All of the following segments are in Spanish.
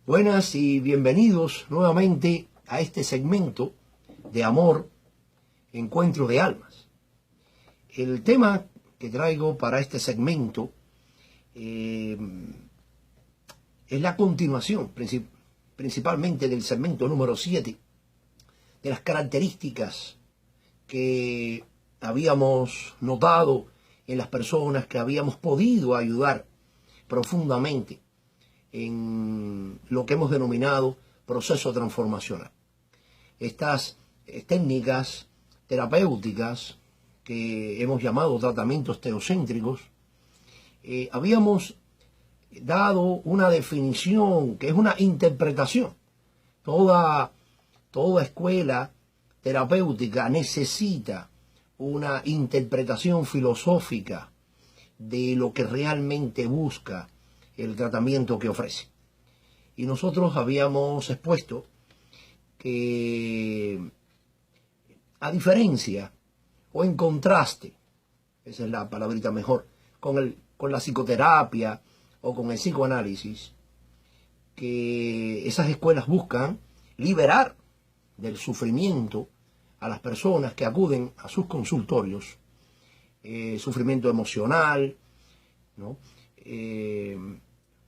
Buenas y bienvenidos nuevamente a este segmento de amor, encuentro de almas. El tema que traigo para este segmento es la continuación principalmente del segmento número 7, de las características que habíamos notado en las personas que habíamos podido ayudar profundamente en lo que hemos denominado proceso transformacional. Estas técnicas terapéuticas que hemos llamado tratamientos teocéntricos, habíamos dado una definición que es una interpretación. Toda escuela terapéutica necesita una interpretación filosófica de lo que realmente busca el tratamiento que ofrece. Y nosotros habíamos expuesto que, a diferencia o en contraste, esa es la palabrita mejor, con la psicoterapia o con el psicoanálisis, que esas escuelas buscan liberar del sufrimiento a las personas que acuden a sus consultorios, sufrimiento emocional, ¿no?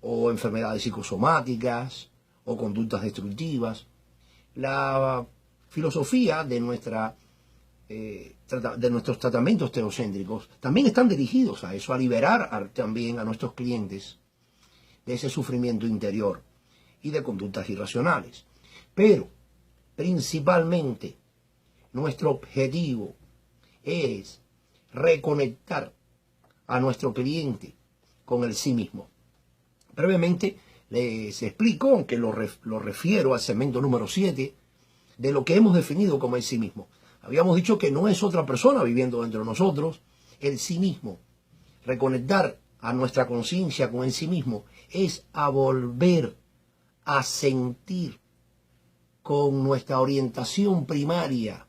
O enfermedades psicosomáticas, o conductas destructivas. La filosofía de nuestros tratamientos teocéntricos también están dirigidos a eso, a liberar también a nuestros clientes de ese sufrimiento interior y de conductas irracionales. Pero, principalmente, nuestro objetivo es reconectar a nuestro cliente con el sí mismo. Brevemente les explico, aunque lo refiero al segmento número 7, de lo que hemos definido como el sí mismo. Habíamos dicho que no es otra persona viviendo dentro de nosotros, el sí mismo. Reconectar a nuestra conciencia con el sí mismo es a volver a sentir con nuestra orientación primaria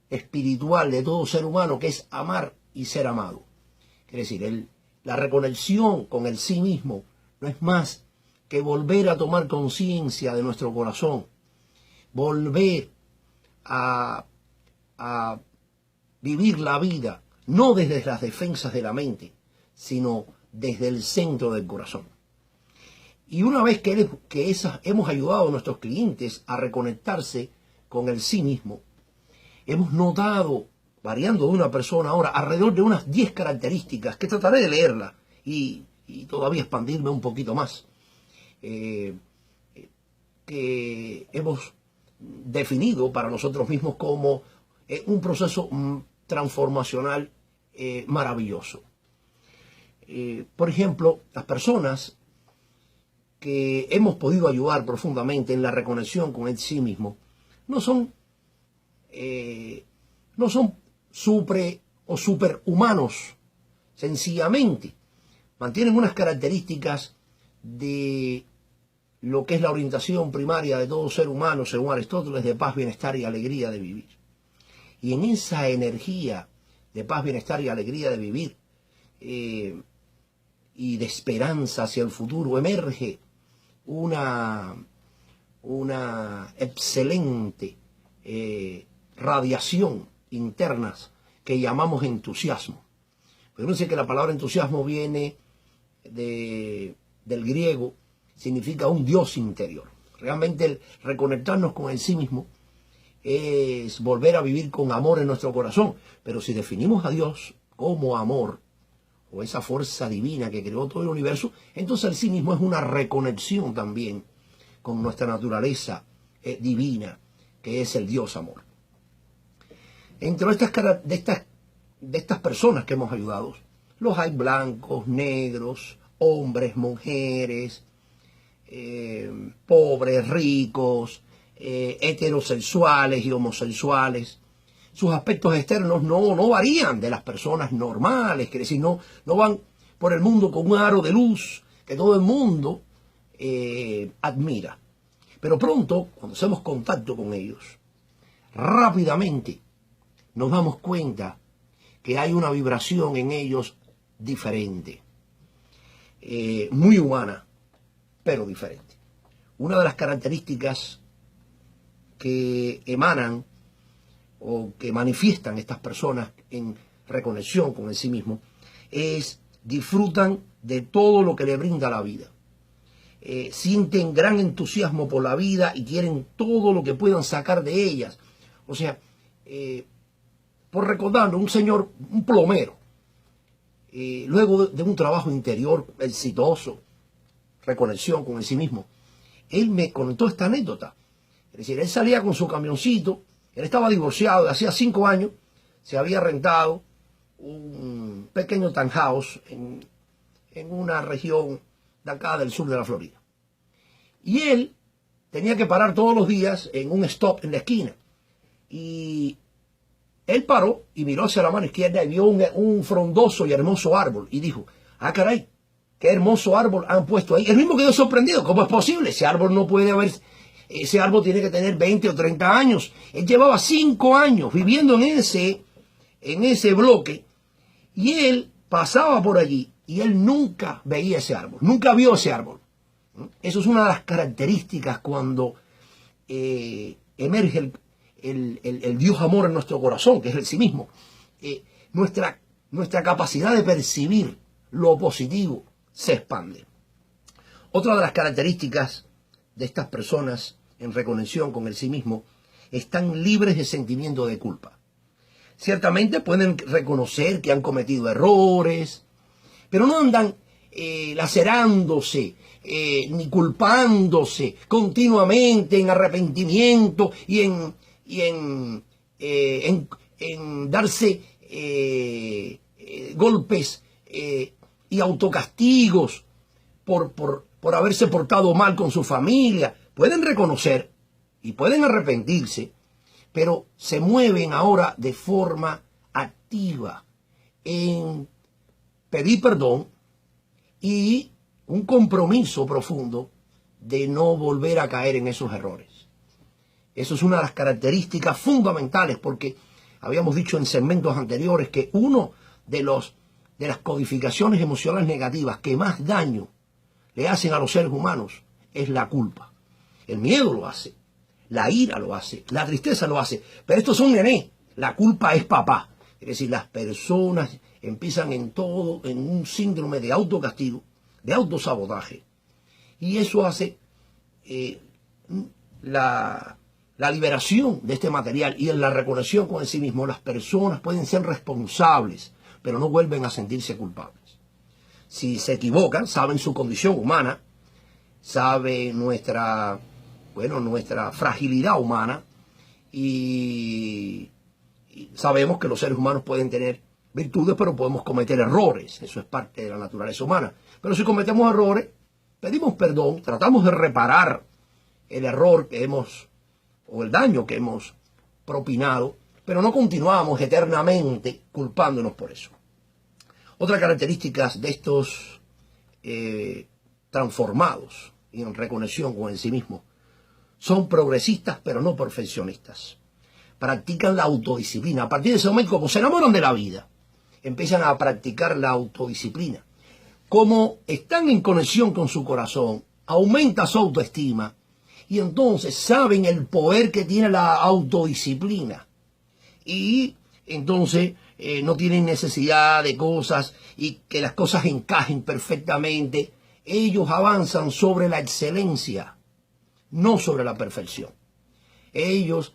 espiritual de todo ser humano, que es amar y ser amado. Es decir, la reconexión con el sí mismo no es más que volver a tomar conciencia de nuestro corazón, volver a vivir la vida, no desde las defensas de la mente, sino desde el centro del corazón. Y una vez que hemos ayudado a nuestros clientes a reconectarse con el sí mismo, hemos notado, variando de una persona a otra, alrededor de unas 10 características, que trataré de leerla y todavía expandirme un poquito más, que hemos definido para nosotros mismos como un proceso transformacional maravilloso. Por ejemplo, las personas que hemos podido ayudar profundamente en la reconexión con el sí mismo no son superhumanos, sencillamente mantienen unas características de lo que es la orientación primaria de todo ser humano, según Aristóteles, de paz, bienestar y alegría de vivir. Y en esa energía de paz, bienestar y alegría de vivir, y de esperanza hacia el futuro, emerge una excelente radiación internas que llamamos entusiasmo. Pero no sé que la palabra entusiasmo viene del griego, significa un Dios interior. Realmente el reconectarnos con el sí mismo es volver a vivir con amor en nuestro corazón. Pero si definimos a Dios como amor, o esa fuerza divina que creó todo el universo, entonces el sí mismo es una reconexión también con nuestra naturaleza divina, que es el Dios amor. Entre de estas personas que hemos ayudado, los hay blancos, negros, hombres, mujeres, pobres, ricos, heterosexuales y homosexuales. Sus aspectos externos no varían de las personas normales, quiere decir, no van por el mundo con un aro de luz que todo el mundo admira. Pero pronto, cuando hacemos contacto con ellos, rápidamente nos damos cuenta que hay una vibración en ellos diferente, muy humana, pero diferente. Una de las características que emanan o que manifiestan estas personas en reconexión con el sí mismo es disfrutan de todo lo que le brinda la vida. Sienten gran entusiasmo por la vida y quieren todo lo que puedan sacar de ellas. O sea, por recordarlo, un señor, un plomero, luego de un trabajo interior exitoso, reconexión con el sí mismo, él me contó esta anécdota. Es decir, él salía con su camioncito, él estaba divorciado, hacía 5 años, se había rentado un pequeño townhouse en una región de acá del sur de la Florida. Y él tenía que parar todos los días en un stop en la esquina. Y él paró y miró hacia la mano izquierda y vio un frondoso y hermoso árbol. Y dijo, ah, caray, qué hermoso árbol han puesto ahí. Él mismo quedó sorprendido. ¿Cómo es posible? Ese árbol no puede haber... Ese árbol tiene que tener 20 o 30 años. Él llevaba 5 años viviendo en ese bloque. Y él pasaba por allí y él nunca veía ese árbol. Nunca vio ese árbol. Eso es una de las características cuando emerge el Dios amor en nuestro corazón, que es el sí mismo. Nuestra capacidad de percibir lo positivo se expande. Otra de las características de estas personas en reconexión con el sí mismo, están libres de sentimiento de culpa. Ciertamente pueden reconocer que han cometido errores, pero no andan lacerándose, ni culpándose continuamente en arrepentimiento y en darse golpes y autocastigos por haberse portado mal con su familia. Pueden reconocer y pueden arrepentirse, pero se mueven ahora de forma activa en pedir perdón y un compromiso profundo de no volver a caer en esos errores. Eso es una de las características fundamentales, porque habíamos dicho en segmentos anteriores que uno de las codificaciones emocionales negativas que más daño le hacen a los seres humanos es la culpa. El miedo lo hace, la ira lo hace, la tristeza lo hace, pero estos son nené, la culpa es papá. Es decir, las personas empiezan en un síndrome de autocastigo, de autosabotaje, y eso hace la liberación de este material y en la reconexión con el sí mismo. Las personas pueden ser responsables, pero no vuelven a sentirse culpables. Si se equivocan, saben su condición humana, saben nuestra fragilidad humana y sabemos que los seres humanos pueden tener virtudes, pero podemos cometer errores. Eso es parte de la naturaleza humana. Pero si cometemos errores, pedimos perdón, tratamos de reparar el error o el daño que hemos propinado, pero no continuamos eternamente culpándonos por eso. Otra característica de estos transformados y en reconexión con el sí mismo son progresistas, pero no perfeccionistas. Practican la autodisciplina. A partir de ese momento, como se enamoran de la vida, empiezan a practicar la autodisciplina. Como están en conexión con su corazón, aumenta su autoestima y entonces saben el poder que tiene la autodisciplina. Y entonces no tienen necesidad de cosas y que las cosas encajen perfectamente. Ellos avanzan sobre la excelencia, no sobre la perfección. Ellos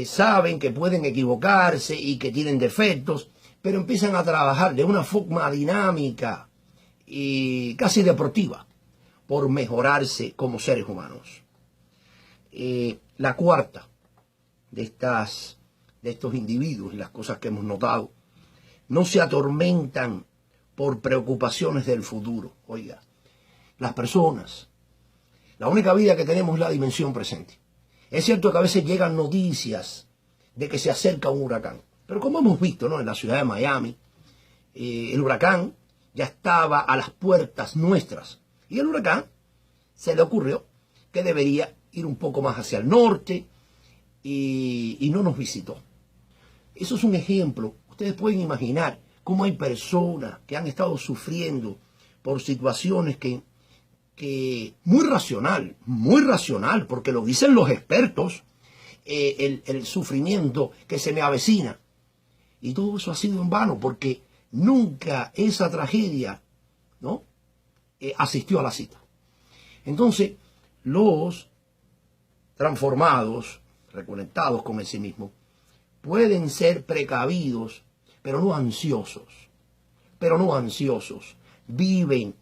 saben que pueden equivocarse y que tienen defectos, pero empiezan a trabajar de una forma dinámica y casi deportiva por mejorarse como seres humanos. La cuarta de estos individuos y las cosas que hemos notado, no se atormentan por preocupaciones del futuro. Oiga, las personas, la única vida que tenemos es la dimensión presente. Es cierto que a veces llegan noticias de que se acerca un huracán, pero como hemos visto, ¿no?, en la ciudad de Miami, el huracán ya estaba a las puertas nuestras y el huracán se le ocurrió que debería ir un poco más hacia el norte y no nos visitó. Eso es un ejemplo. Ustedes pueden imaginar cómo hay personas que han estado sufriendo por situaciones que que muy racional, porque lo dicen los expertos, el sufrimiento que se me avecina. Y todo eso ha sido en vano, porque nunca esa tragedia, ¿no?, asistió a la cita. Entonces, los transformados, reconectados con el sí mismo, pueden ser precavidos, pero no ansiosos. Viven,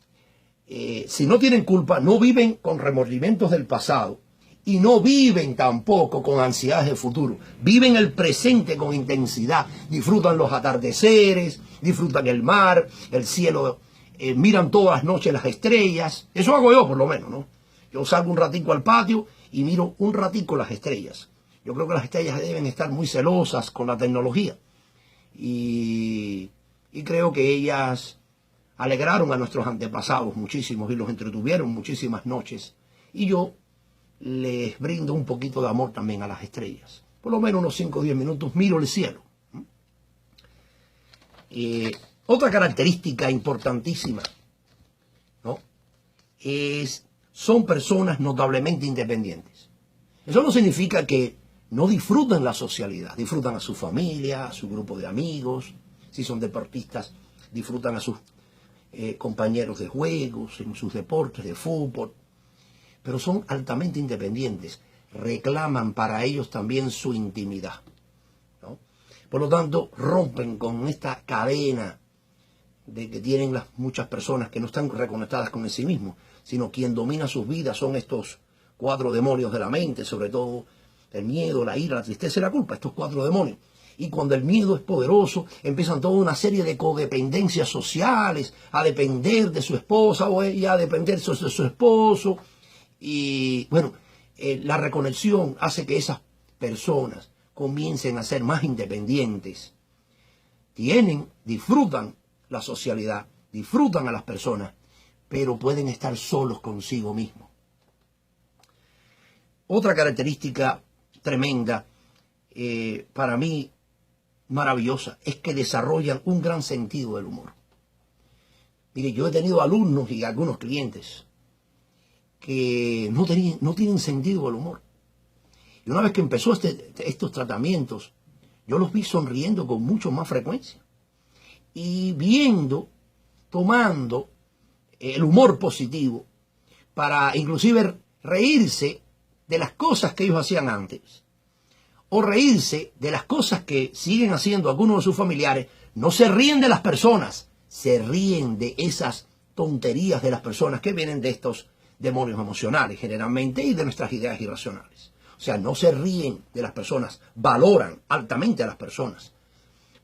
si no tienen culpa, no viven con remordimientos del pasado y no viven tampoco con ansiedades del futuro. Viven el presente con intensidad, disfrutan los atardeceres, disfrutan el mar, el cielo, miran todas las noches las estrellas. Eso hago yo, por lo menos, ¿no? Yo salgo un ratico al patio y miro un ratico las estrellas. Yo creo que las estrellas deben estar muy celosas con la tecnología. Y creo que ellas alegraron a nuestros antepasados muchísimos y los entretuvieron muchísimas noches. Y yo les brindo un poquito de amor también a las estrellas. Por lo menos unos 5 o 10 minutos miro el cielo. Otra característica importantísima, ¿no?, son personas notablemente independientes. Eso no significa que no disfruten la socialidad, disfrutan a su familia, a su grupo de amigos. Si son deportistas, disfrutan a sus compañeros de juegos, en sus deportes de fútbol. Pero son altamente independientes, reclaman para ellos también su intimidad, ¿no? Por lo tanto, rompen con esta cadena de que tienen muchas personas que no están reconectadas con el sí mismo, sino quien domina sus vidas son estos 4 demonios de la mente, sobre todo el miedo, la ira, la tristeza y la culpa, estos 4 demonios. Y cuando el miedo es poderoso, empiezan toda una serie de codependencias sociales, a depender de su esposa o ella a depender de su esposo. Y bueno, la reconexión hace que esas personas comiencen a ser más independientes. Disfrutan la socialidad, disfrutan a las personas, pero pueden estar solos consigo mismos. Otra característica tremenda, para mí maravillosa, es que desarrollan un gran sentido del humor. Mire, yo he tenido alumnos y algunos clientes que no tienen sentido del humor. Y una vez que empezó estos tratamientos, yo los vi sonriendo con mucho más frecuencia. Y tomando el humor positivo para inclusive reírse de las cosas que ellos hacían antes. O reírse de las cosas que siguen haciendo algunos de sus familiares. No se ríen de las personas, se ríen de esas tonterías de las personas que vienen de estos demonios emocionales generalmente y de nuestras ideas irracionales. O sea, no se ríen de las personas, valoran altamente a las personas.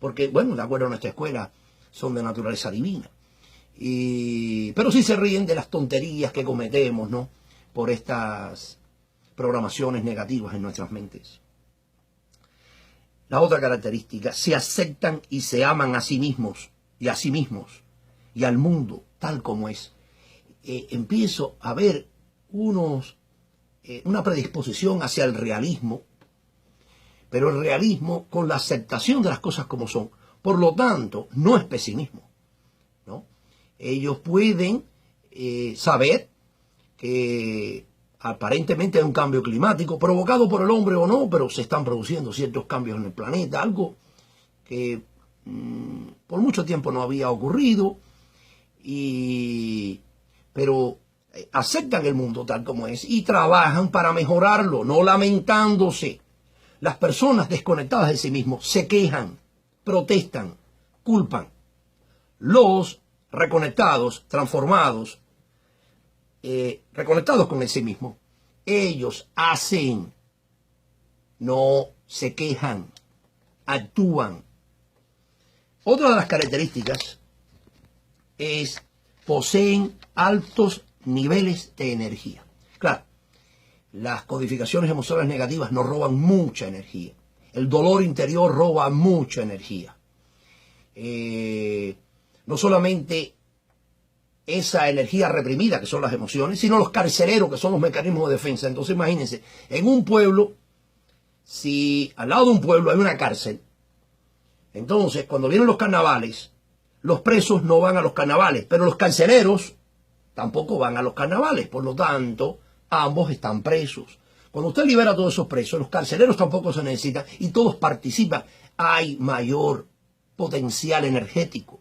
Porque, bueno, de acuerdo a nuestra escuela, son de naturaleza divina. Pero sí se ríen de las tonterías que cometemos, ¿no?, por estas programaciones negativas en nuestras mentes. La otra característica, se aceptan y se aman a sí mismos y al mundo tal como es. Empiezo a ver una predisposición hacia el realismo, pero el realismo con la aceptación de las cosas como son. Por lo tanto, no es pesimismo, ¿no? Ellos pueden saber que aparentemente hay un cambio climático, provocado por el hombre o no, pero se están produciendo ciertos cambios en el planeta, algo que por mucho tiempo no había ocurrido, pero aceptan el mundo tal como es y trabajan para mejorarlo, no lamentándose. Las personas desconectadas de sí mismos se quejan, protestan, culpan. Los reconectados, transformados, reconectados con el sí mismo, ellos hacen, no se quejan, actúan. Otra de las características es poseen altos niveles de energía. Claro, las codificaciones emocionales negativas nos roban mucha energía. El dolor interior roba mucha energía. No solamente esa energía reprimida, que son las emociones, sino los carceleros, que son los mecanismos de defensa. Entonces imagínense, en un pueblo, si al lado de un pueblo hay una cárcel, entonces cuando vienen los carnavales, los presos no van a los carnavales, pero los carceleros tampoco van a los carnavales. Por lo tanto, ambos están presos. Cuando usted libera a todos esos presos, los carceleros tampoco se necesitan y todos participan. Hay mayor potencial energético.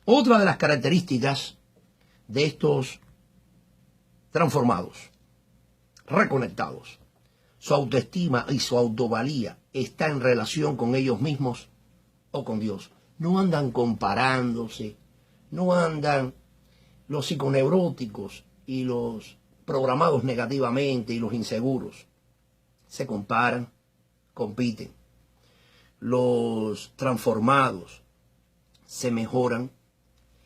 Otra de las características de estos transformados, reconectados, su autoestima y su autovalía está en relación con ellos mismos o con Dios. No andan comparándose, no andan los psiconeuróticos y los programados negativamente y los inseguros. Se comparan, compiten. Los transformados se mejoran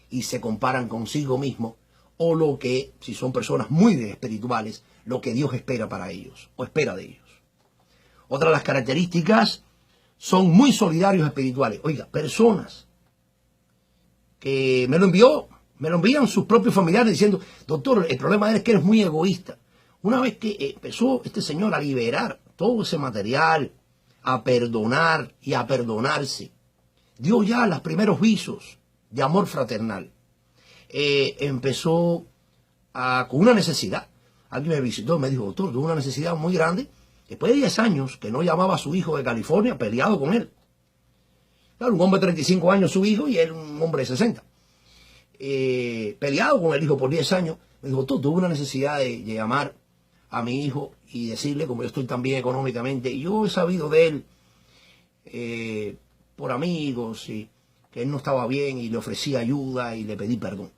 y se comparan consigo mismos o lo que, si son personas muy espirituales, lo que Dios espera para ellos o espera de ellos. Otra de las características son muy solidarios espirituales. Oiga, personas que me lo envían sus propios familiares diciendo, doctor, el problema es que eres muy egoísta. Una vez que empezó este señor a liberar todo ese material, a perdonar y a perdonarse, dio ya los primeros visos de amor fraternal. Empezó con una necesidad. Alguien me visitó y me dijo, doctor, tuve una necesidad muy grande. Después de 10 años que no llamaba a su hijo de California, peleado con él. Claro, un hombre de 35 años su hijo y él un hombre de 60. Peleado con el hijo por 10 años. Me dijo, doctor, tuve una necesidad de llamar a mi hijo y decirle, como yo estoy tan bien económicamente, y yo he sabido de él por amigos, y que él no estaba bien y le ofrecí ayuda y le pedí perdón.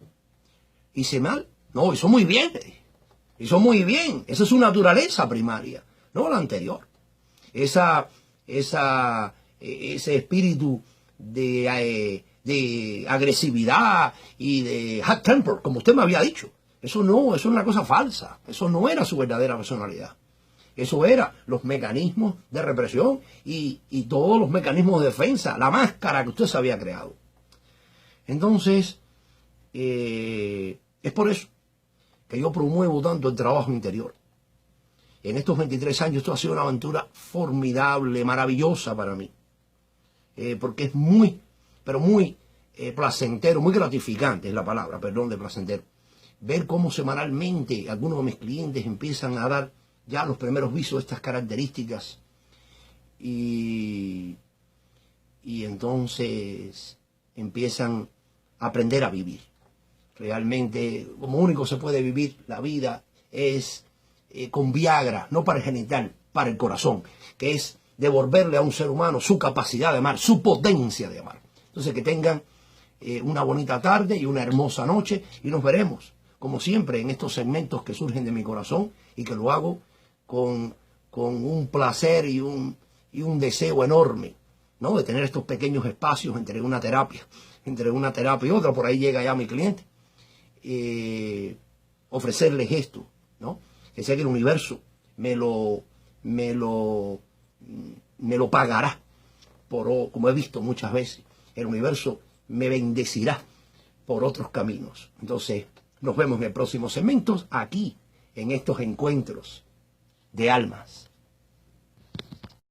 ¿Hice mal? No, hizo muy bien. Hizo muy bien. Esa es su naturaleza primaria, no la anterior. Ese espíritu de agresividad y de hot temper, como usted me había dicho. Eso es una cosa falsa. Eso no era su verdadera personalidad. Eso era los mecanismos de represión y todos los mecanismos de defensa, la máscara que usted se había creado. Entonces, es por eso que yo promuevo tanto el trabajo interior. En estos 23 años esto ha sido una aventura formidable, maravillosa para mí. Porque es muy, pero muy placentero, muy gratificante es la palabra, perdón, de placentero. Ver cómo semanalmente algunos de mis clientes empiezan a dar ya los primeros visos de estas características y entonces empiezan a aprender a vivir. Realmente, como único se puede vivir la vida es con Viagra, no para el genital, para el corazón, que es devolverle a un ser humano su capacidad de amar, su potencia de amar. Entonces, que tengan una bonita tarde y una hermosa noche y nos veremos, como siempre, en estos segmentos que surgen de mi corazón y que lo hago con un placer y un deseo enorme, ¿no? De tener estos pequeños espacios entre una terapia y otra. Por ahí llega ya mi cliente. Ofrecerles esto, ¿no? Que sé que el universo me lo pagará, como he visto muchas veces. El universo me bendecirá por otros caminos. Entonces, nos vemos en el próximo segmento, aquí, en estos encuentros de almas.